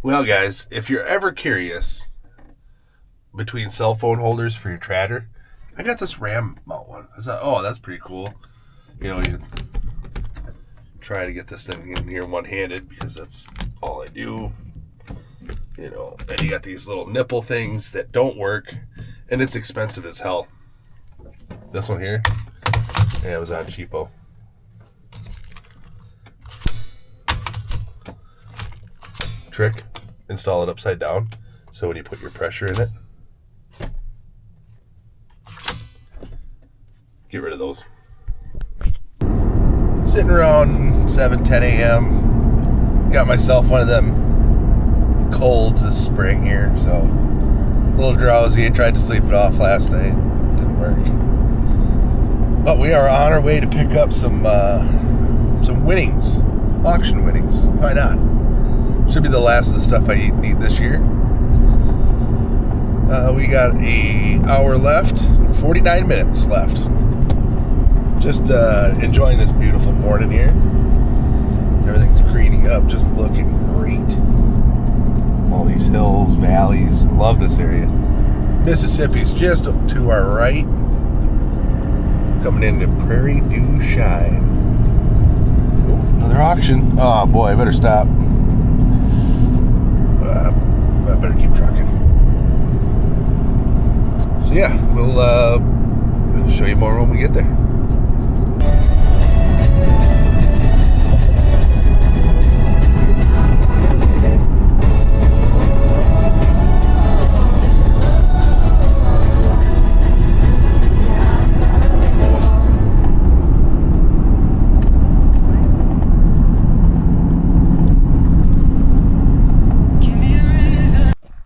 Well, guys, if you're ever curious between cell phone holders for your tractor, I got this Ram mount one. I thought, oh, that's pretty cool. You know, you try to get this thing in here one-handed because that's all I do. You know, and you got these little nipple things that don't work, and it's expensive as hell. This one here, yeah, it was on cheapo. Trick, install it upside down, so when you put your pressure in it, get rid of those. Sitting around 7-10 a.m. Got myself one of them colds this spring here, so a little drowsy. I tried to sleep it off last night, didn't work. But we are on our way to pick up some winnings, auction winnings. Why not? Should be the last of the stuff I need this year. We got an hour left, 49 minutes left. Just enjoying this beautiful morning here. Everything's greening up, just looking great. All these hills, valleys, love this area. Mississippi's just to our right. Coming into Prairie Du Chien. Ooh, another auction. Oh boy, I better stop. I better keep trucking. So yeah, we'll show you more when we get there.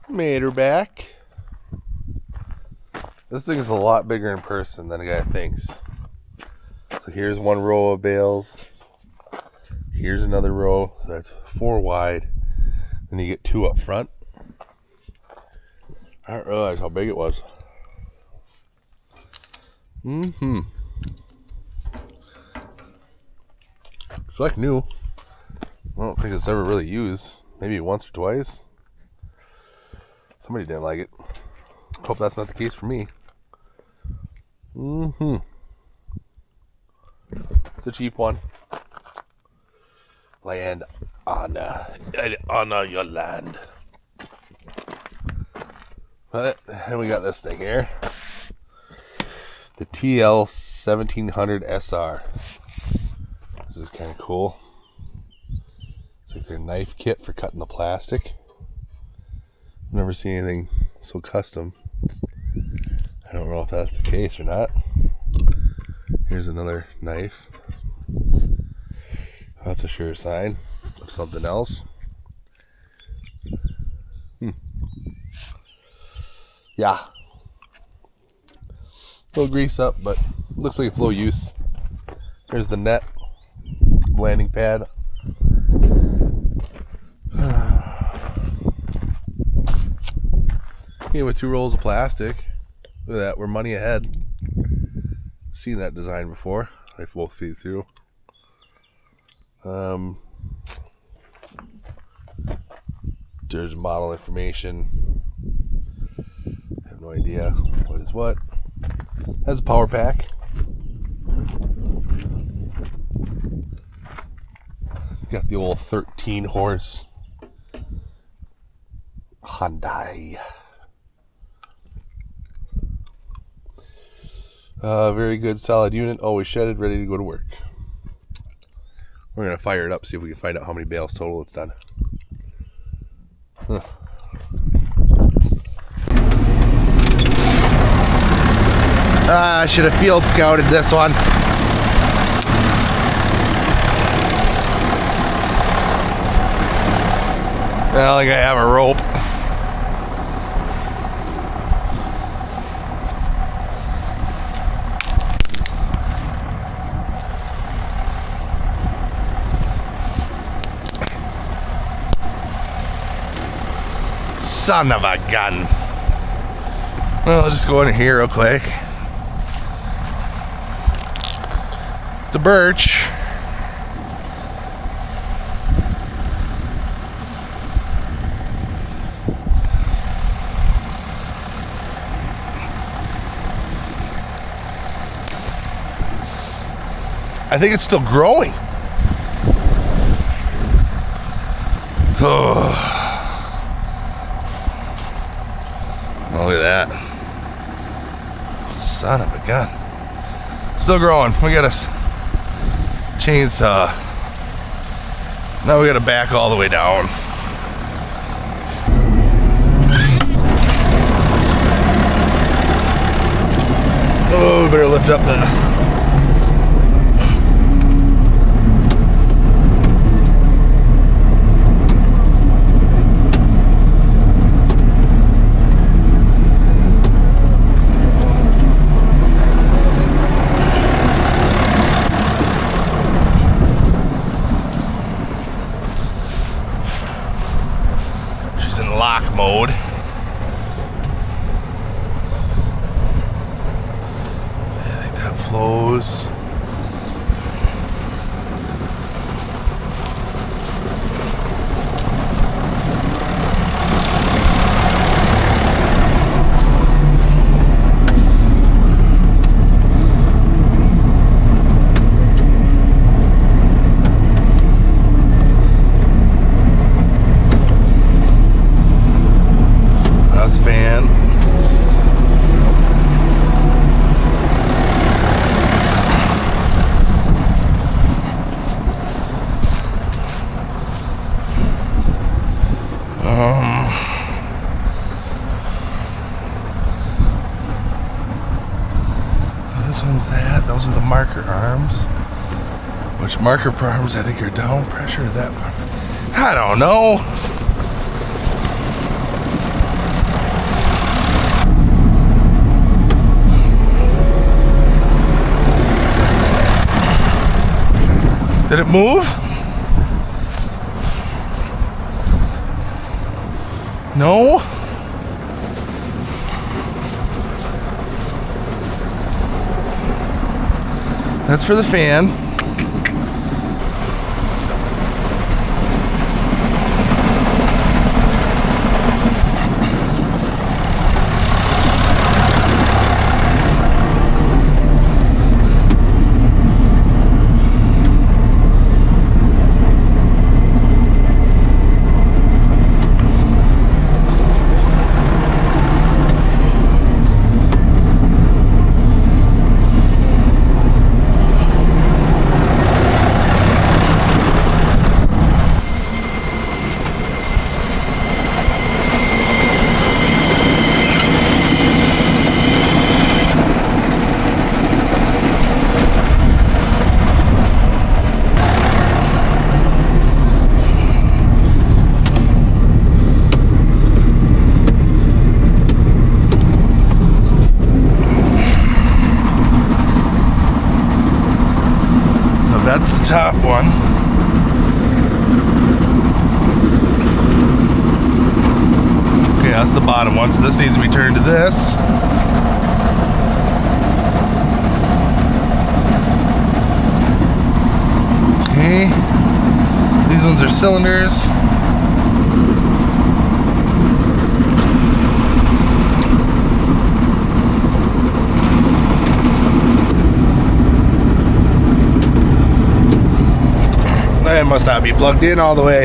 Made her back. This thing is a lot bigger in person than a guy thinks. So here's one row of bales. Here's another row. So that's 4 wide. Then you get 2 up front. I didn't realize how big it was. It's like new. I don't think it's ever really used. Maybe once or twice. Somebody didn't like it. Hope that's not the case for me. It's a cheap one. Land honor your land. But and we got this thing here, the TL1700SR. This is kind of cool. It's like their knife kit for cutting the plastic. I've never seen anything so custom. I don't know if that's the case or not. Here's another knife. That's a sure sign of something else. Yeah. A little grease up, but looks like it's low use. Here's the net landing pad. Came with 2 rolls of plastic. Look at that, we're money ahead. Seen that design before. I both feed through. There's model information. I have no idea what is what. Has a power pack. It's got the old 13 horse Hyundai. Very good, solid unit, always shedded, ready to go to work. We're going to fire it up, see if we can find out how many bales total it's done. I should have field scouted this one. I don't think I have a rope. Son of a gun. Well, I'll just go in here real quick. It's a birch. I think it's still growing. Oh. Look at that. Son of a gun. Still growing. We got a chainsaw. Now we got to back all the way down. Oh, we better lift up the... lock mode. I think that flows. This one's that. Those are the marker arms. Which marker arms I think are down pressure. That part. I don't know. Did it move? No? That's for the fan. That's the top one. Okay, that's the bottom one. So this needs to be turned to this. Okay. These ones are cylinders. It must not be plugged in all the way.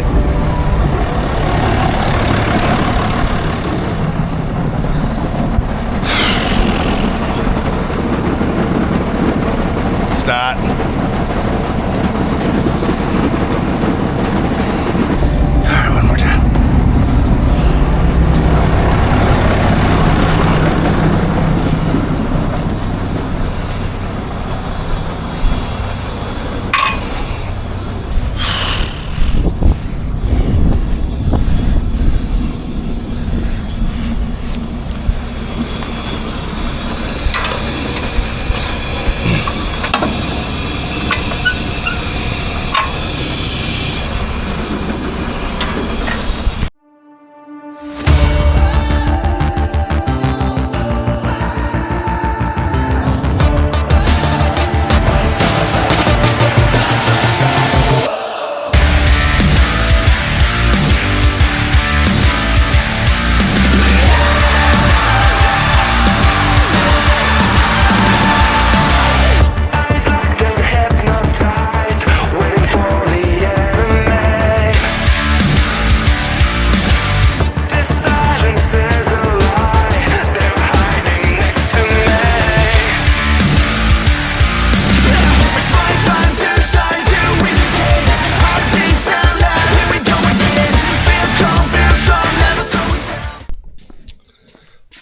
It's not. All right, one more time.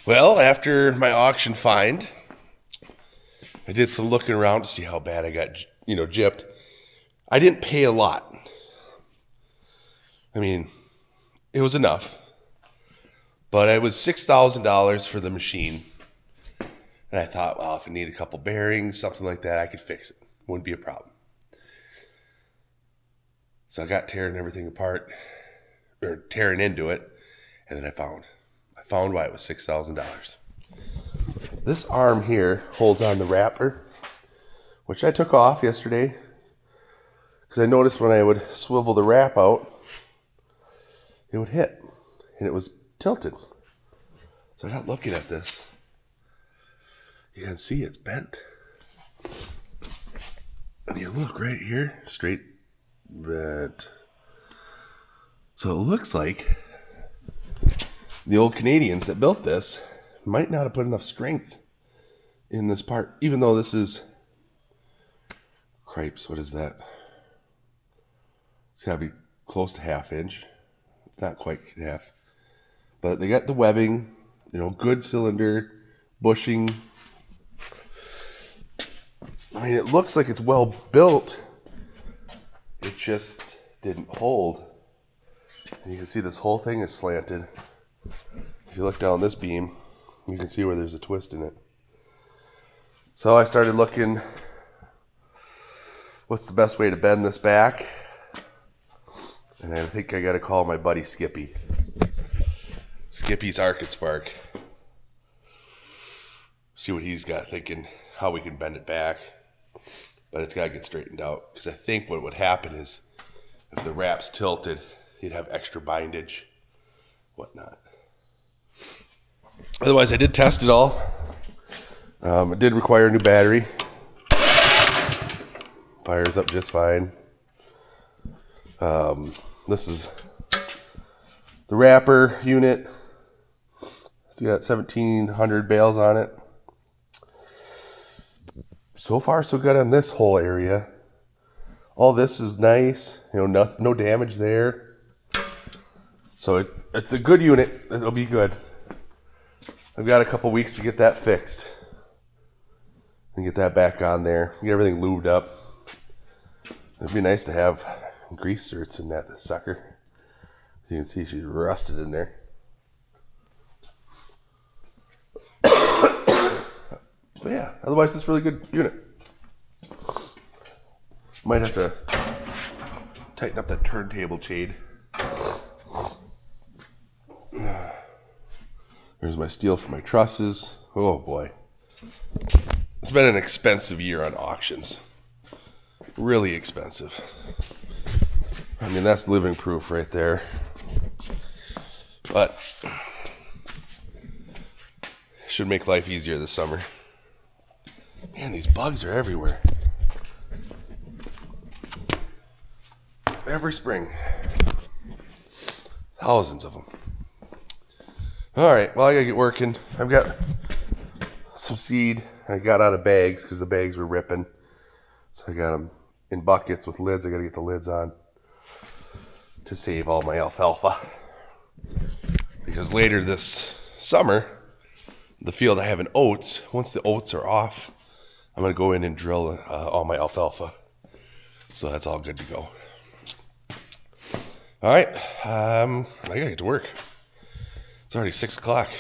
Well, after my auction find, I did some looking around to see how bad I got, gypped. I didn't pay a lot. I mean, it was enough. But it was $6,000 for the machine. And I thought, well, if I need a couple bearings, something like that, I could fix it. Wouldn't be a problem. So I got tearing everything apart, or tearing into it, and then I found why it was $6,000. This arm here holds on the wrapper, which I took off yesterday because I noticed when I would swivel the wrap out, it would hit, and it was tilted. So I got looking at this. You can see it's bent. And you look right here, straight bent. So it looks like the old Canadians that built this might not have put enough strength in this part, even though this is cripes. What is that? It's got to be close to ½ inch. It's not quite half. But they got the webbing, good cylinder, bushing. I mean, it looks like it's well built. It just didn't hold. And you can see this whole thing is slanted. If you look down this beam, you can see where there's a twist in it. So I started looking, what's the best way to bend this back? And I think I got to call my buddy Skippy. Skippy's Arc and Spark. See what he's got, thinking how we can bend it back. But it's got to get straightened out, because I think what would happen is if the wrap's tilted, you'd have extra bindage, whatnot. Otherwise, I did test it all. It did require a new battery. Fires up just fine. This is the wrapper unit. It's got 1,700 bales on it. So far, so good on this whole area. All this is nice. No damage there. So it's a good unit. It'll be good. I've got a couple weeks to get that fixed and get that back on there. Get everything lubed up. It'd be nice to have grease zerks in that sucker. As you can see, she's rusted in there. But yeah, otherwise it's a really good unit. Might have to tighten up that turntable chain. There's my steel for my trusses. Oh boy. It's been an expensive year on auctions. Really expensive. I mean, that's living proof right there. But should make life easier this summer. Man, these bugs are everywhere. Every spring. Thousands of them. Alright, well, I gotta get working. I've got some seed. I got out of bags because the bags were ripping. So I got them in buckets with lids. I gotta get the lids on to save all my alfalfa. Because later this summer, the field I have in oats, once the oats are off, I'm going to go in and drill all my alfalfa. So that's all good to go. All right. I got to get to work. It's already 6 o'clock.